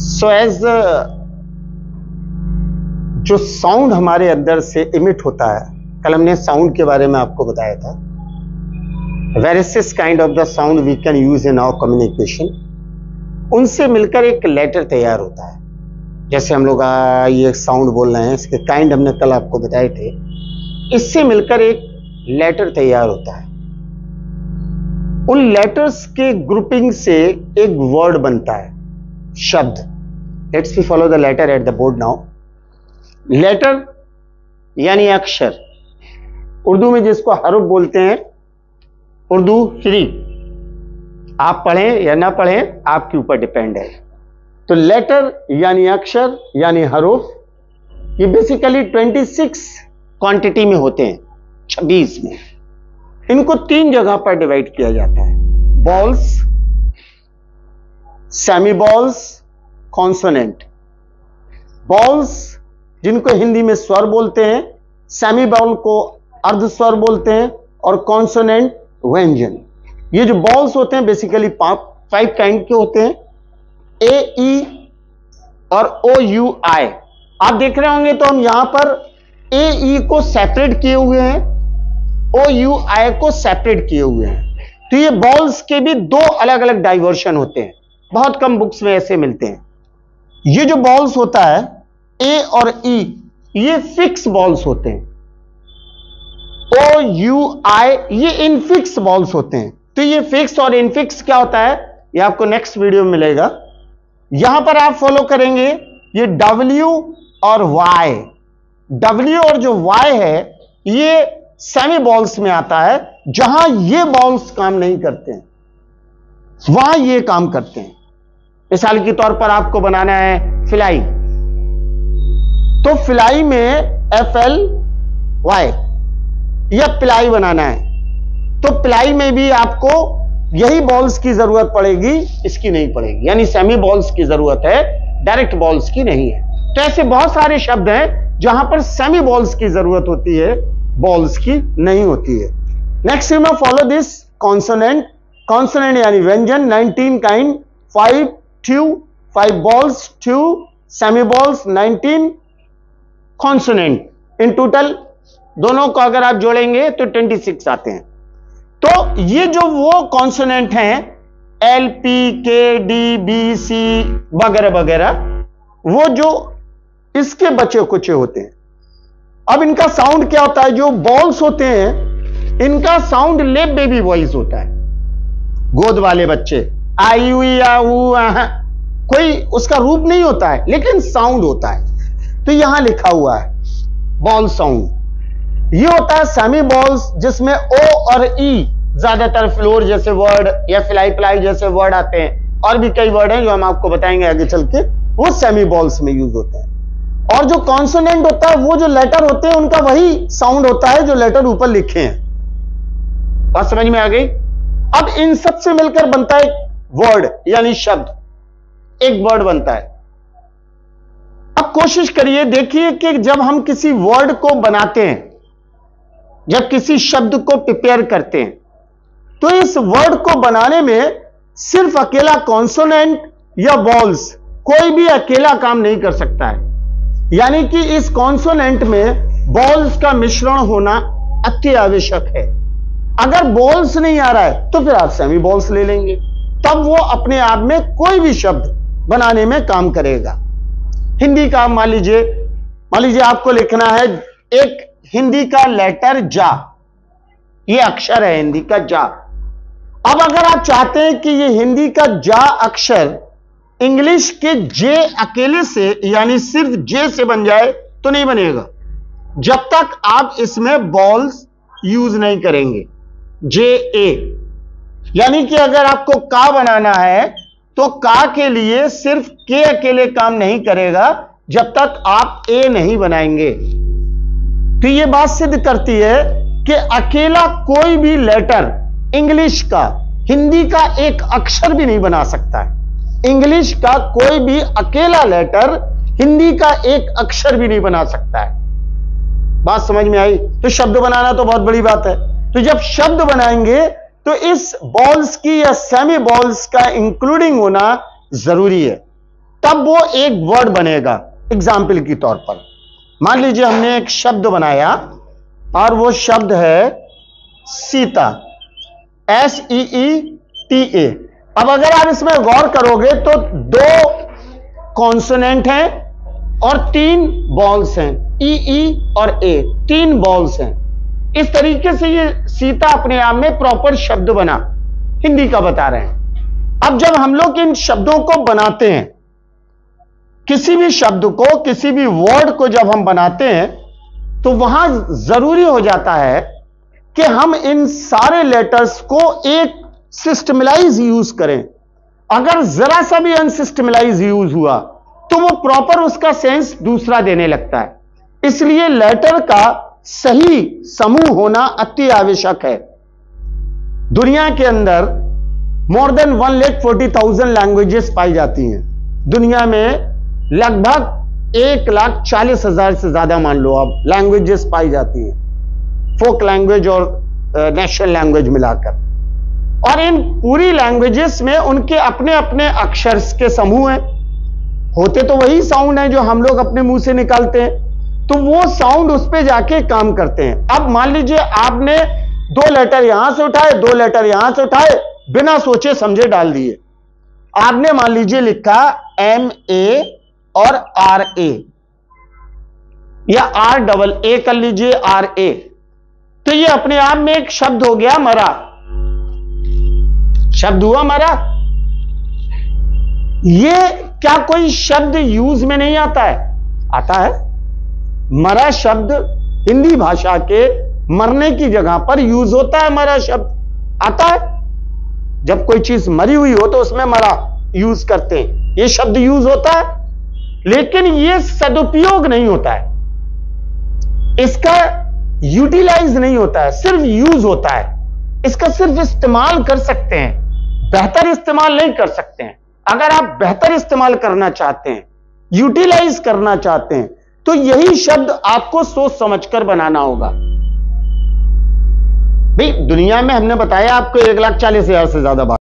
So as जो sound हमारे अंदर से इमिट होता है, कल हमने साउंड के बारे में आपको बताया था, various kind of the sound we can use in our communication. उनसे मिलकर एक लेटर तैयार होता है। जैसे हम लोग ये साउंड बोल रहे हैं, इसके काइंड हमने कल आपको बताए थे। इससे मिलकर एक लेटर तैयार होता है। उन लेटर्स के ग्रुपिंग से एक वर्ड बनता है, शब्द। Let's we follow the letter at the board now. Letter यानी अक्षर, उर्दू में जिसको हरुफ बोलते हैं, उर्दू फ्री, आप पढ़ें या ना पढ़ें आपके ऊपर डिपेंड है। तो लेटर यानी अक्षर यानी हरुफ, ये बेसिकली 26 क्वांटिटी में होते हैं, 26 में। इनको 3 जगह पर डिवाइड किया जाता है, balls, semi balls, consonant. Balls जिनको हिंदी में स्वर बोलते हैं, सेमी बॉल को अर्ध स्वर बोलते हैं, और कॉन्सोनेंट व्यंजन। ये जो बॉल्स होते हैं बेसिकली 5 काइंड के होते हैं, ए, ई और ओ, यू, आई। आप देख रहे होंगे तो हम यहां पर ए, ई को सेपरेट किए हुए हैं, ओ, यू, आई को सेपरेट किए हुए हैं। तो ये बॉल्स के भी 2 अलग अलग डाइवर्शन होते हैं, बहुत कम बुक्स में ऐसे मिलते हैं। ये जो बॉल्स होता है ए और ई, ये फिक्स बॉल्स होते हैं। ओ, यू, आई ये इनफिक्स बॉल्स होते हैं। तो ये फिक्स और इनफिक्स क्या होता है, ये आपको नेक्स्ट वीडियो में मिलेगा। यहां पर आप फॉलो करेंगे ये डब्ल्यू और वाई। डब्ल्यू और जो वाई है ये सेमी बॉल्स में आता है। जहां ये बॉल्स काम नहीं करते हैं वहां ये काम करते हैं। मिसाल के तौर पर आपको बनाना है फ्लाई, तो फ्लाई में FLY या प्लाई बनाना है, तो प्लाई में भी आपको यही बॉल्स की जरूरत पड़ेगी, इसकी नहीं पड़ेगी। यानी सेमी बॉल्स की जरूरत है, डायरेक्ट बॉल्स की नहीं है। तो ऐसे बहुत सारे शब्द हैं जहां पर सेमी बॉल्स की जरूरत होती है, बॉल्स की नहीं होती है। नेक्स्ट में फॉलो दिस कॉन्सोनेंट। कॉन्सोनेंट यानी व्यंजन, 19 काइंड, 5 ट्यू, 5 बॉल्स ट्यू, सेमी बॉल्स 19 कॉन्सोनेंट। इन टोटल दोनों को अगर आप जोड़ेंगे तो 26 आते हैं। तो ये जो वो कॉन्सोनेंट हैं L, P, K, D, B, C वगैरह वगैरह, वो जो इसके बचे कुचे होते हैं। अब इनका साउंड क्या होता है, जो बॉल्स होते हैं इनका साउंड लेप बेबी वॉइस होता है, गोद वाले बच्चे, आई हुई या कोई उसका रूप नहीं होता है, लेकिन साउंड होता है। तो यहां लिखा हुआ है बॉल साउंड। ये होता है सेमी बॉल्स, जिसमें ओ और ई ज्यादातर फ्लोर जैसे वर्ड या फ्लाई प्लाई जैसे वर्ड आते हैं, और भी कई वर्ड हैं जो हम आपको बताएंगे आगे चल के, वो सेमी बॉल्स में यूज होते हैं। और जो कॉन्सोनेंट होता है, वो जो लेटर होते हैं उनका वही साउंड होता है जो लेटर ऊपर लिखे हैं। बात समझ में आ गई। अब इन सब से मिलकर बनता है वर्ड यानी शब्द, एक वर्ड बनता है। अब कोशिश करिए, देखिए कि जब हम किसी वर्ड को बनाते हैं, जब किसी शब्द को प्रिपेयर करते हैं, तो इस वर्ड को बनाने में सिर्फ अकेला कॉन्सोनेंट या बॉल्स, कोई भी अकेला काम नहीं कर सकता है। यानी कि इस कॉन्सोनेंट में बॉल्स का मिश्रण होना अति आवश्यक है। अगर बॉल्स नहीं आ रहा है तो फिर आप सेमी बॉल्स ले लेंगे, तब वो अपने आप में कोई भी शब्द बनाने में काम करेगा। हिंदी का मान लीजिए आपको लिखना है एक हिंदी का लेटर जा, ये अक्षर है हिंदी का जा। अब अगर आप चाहते हैं कि ये हिंदी का जा अक्षर इंग्लिश के जे अकेले से यानी सिर्फ जे से बन जाए तो नहीं बनेगा, जब तक आप इसमें बॉल्स यूज नहीं करेंगे। जे ए, यानी कि अगर आपको का बनाना है तो का के लिए सिर्फ के अकेले काम नहीं करेगा जब तक आप ए नहीं बनाएंगे। तो यह बात सिद्ध करती है कि अकेला कोई भी लेटर इंग्लिश का हिंदी का एक अक्षर भी नहीं बना सकता है। इंग्लिश का कोई भी अकेला लेटर हिंदी का एक अक्षर भी नहीं बना सकता है। बात समझ में आई। तो शब्द बनाना तो बहुत बड़ी बात है। तो जब शब्द बनाएंगे तो इस बॉल्स की या सेमी बॉल्स का इंक्लूडिंग होना जरूरी है। तब वो एक वर्ड बनेगा। एग्जाम्पल के तौर पर मान लीजिए हमने एक शब्द बनाया और वो शब्द है सीता, SEETA। अब अगर आप इसमें गौर करोगे तो 2 कॉन्सोनेंट हैं और 3 बॉल्स हैं, EE और A, 3 बॉल्स हैं। इस तरीके से ये सीता अपने आप में प्रॉपर शब्द बना, हिंदी का बता रहे हैं। अब जब हम लोग इन शब्दों को बनाते हैं, किसी भी शब्द को, किसी भी वर्ड को जब हम बनाते हैं, तो वहां जरूरी हो जाता है कि हम इन सारे लेटर्स को एक सिस्टमलाइज यूज करें। अगर जरा सा भी अनसिस्टमलाइज यूज हुआ तो वो प्रॉपर उसका सेंस दूसरा देने लगता है। इसलिए लेटर का सही समूह होना अति आवश्यक है। दुनिया के अंदर मोर देन 1,40,000 लैंग्वेजेस पाई जाती हैं। दुनिया में लगभग 1,40,000 से ज्यादा मान लो अब लैंग्वेजेस पाई जाती हैं, फोक लैंग्वेज और नेशनल लैंग्वेज मिलाकर। और इन पूरी लैंग्वेजेस में उनके अपने अपने अक्षर के समूह हैं। होते तो वही साउंड हैं जो हम लोग अपने मुंह से निकालते हैं, तो वो साउंड उस पे जाके काम करते हैं। अब मान लीजिए आपने 2 लेटर यहां से उठाए, 2 लेटर यहां से उठाए, बिना सोचे समझे डाल दिए। आपने मान लीजिए लिखा MA और RA या RAA कर लीजिए, RA, तो ये अपने आप में एक शब्द हो गया मरा। शब्द हुआ मरा। ये क्या कोई शब्द यूज में नहीं आता है? आता है। मरा शब्द हिंदी भाषा के मरने की जगह पर यूज होता है। मरा शब्द आता है। जब कोई चीज मरी हुई हो तो उसमें मरा यूज करते हैं, ये शब्द यूज होता है, लेकिन ये सदुपयोग नहीं होता है, इसका यूटिलाइज नहीं होता है, सिर्फ यूज होता है। इसका सिर्फ इस्तेमाल कर सकते हैं, बेहतर इस्तेमाल नहीं कर सकते हैं। अगर आप बेहतर इस्तेमाल करना चाहते हैं, यूटिलाइज करना चाहते हैं, तो यही शब्द आपको सोच समझकर बनाना होगा। भाई दुनिया में हमने बताया आपको 1,40,000 से ज्यादा बात